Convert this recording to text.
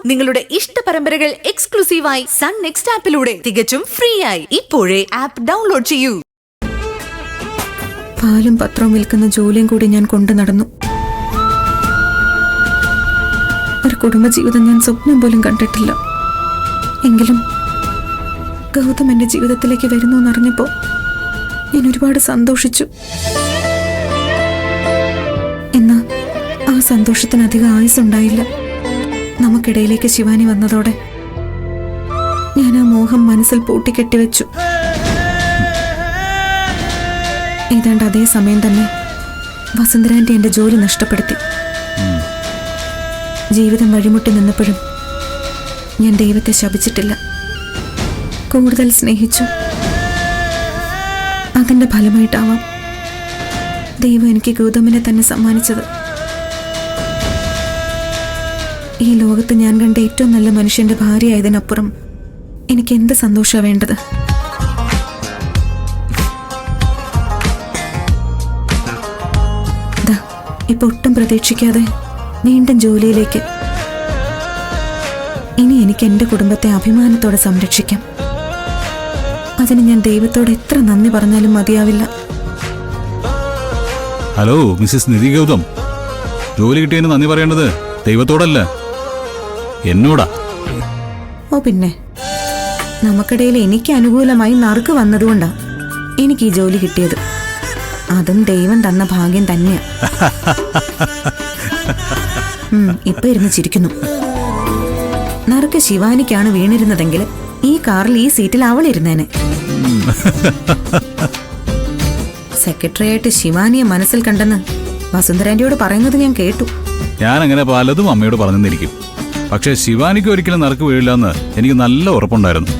നിങ്ങളുടെ ഇഷ്ട പരമ്പരകൾ എക്സ്ക്ലൂസീവായി സൺ നെക്സ്റ്റ് ആപ്പിലൂടെ തികച്ചും ഫ്രീ ആയി ഇപ്പോഴേ ആപ്പ് ഡൗൺലോഡ് ചെയ്യൂ. പാലും പത്രവും വിൽക്കുന്ന ജോലിയും കൂടി ഞാൻ കൊണ്ടു നടന്നു. ഒരു കുടുംബജീവിതം ഞാൻ സ്വപ്നം പോലും കണ്ടിട്ടില്ല. എങ്കിലും ഗൗതം എന്റെ ജീവിതത്തിലേക്ക് വരുന്നു എന്നറിഞ്ഞപ്പോ ഞാൻ ഒരുപാട് സന്തോഷിച്ചു. എന്നാ ആ സന്തോഷത്തിന് അധികം ആയുസ്സുണ്ടായില്ല. നമുക്കിടയിലേക്ക് ശിവാനി വന്നതോടെ ഞാൻ ആ മോഹം മനസ്സിൽ പൂട്ടിക്കെട്ടിവെച്ചു. ഏതാണ്ട് അതേ സമയം തന്നെ വസുന്ധരാന്റി എന്റെ ജോലി നഷ്ടപ്പെടുത്തി. ജീവിതം വഴിമുട്ടി നിന്നപ്പോഴും ഞാൻ ദൈവത്തെ ശപിച്ചിട്ടില്ല. കൂടുതൽ സ്നേഹിച്ചു. അതിന്റെ ഫലമായിട്ടാവാം ദൈവം എനിക്ക് ഗൗതമിനെ തന്നെ സമ്മാനിച്ചത്. ഈ ലോകത്ത് ഞാൻ കണ്ട ഏറ്റവും നല്ല മനുഷ്യന്റെ ഭാര്യയായതിനപ്പുറം എനിക്ക് എന്ത് സന്തോഷമാണ് വേണ്ടത്? ഇപ്പൊ ഒട്ടും പ്രതീക്ഷിക്കാതെ വീണ്ടും ജോലിയിലേക്ക്. ഇനി എനിക്ക് എന്റെ കുടുംബത്തെ അഭിമാനത്തോടെ സംരക്ഷിക്കാം. അതിന് ഞാൻ ദൈവത്തോട് എത്ര നന്ദി പറഞ്ഞാലും മതിയാവില്ല. ഹലോ മിസ്സിസ് നിധി ഗൗതം, ജോലി കിട്ടിയതിന് നന്ദി പറയേണ്ടത് ദൈവത്തോടല്ല, എന്നോടാ. ഓ പിന്നെ, നമുക്കിടയിൽ എനിക്ക് അനുകൂലമായി നറുക്ക് വന്നതുകൊണ്ടാ എനിക്ക് ഈ ജോലി കിട്ടിയത്. അതും ദൈവം തന്ന ഭാഗ്യം തന്നെയാ. ഇപ്പൊ ഇരുന്ന് ചിരിക്കുന്നു. നറുക്ക് ശിവാനിക്കാണ് വീണിരുന്നതെങ്കിൽ ഈ കാറിൽ ഈ സീറ്റിൽ അവളിരുന്നേനെ. സെക്രട്ടറിയായിട്ട് ശിവാനിയെ മനസ്സിൽ കണ്ടെന്ന് വസുന്ധരാന്റിയോട് പറയുന്നത് ഞാൻ കേട്ടു. ഞാൻ അങ്ങനെ പലതും അമ്മയോട് പറഞ്ഞെന്നിരിക്കും. പക്ഷെ ശിവാനിക്ക് ഒരിക്കലും നറുക്ക് വീഴില്ല എന്ന് എനിക്ക് നല്ല ഉറപ്പുണ്ടായിരുന്നു.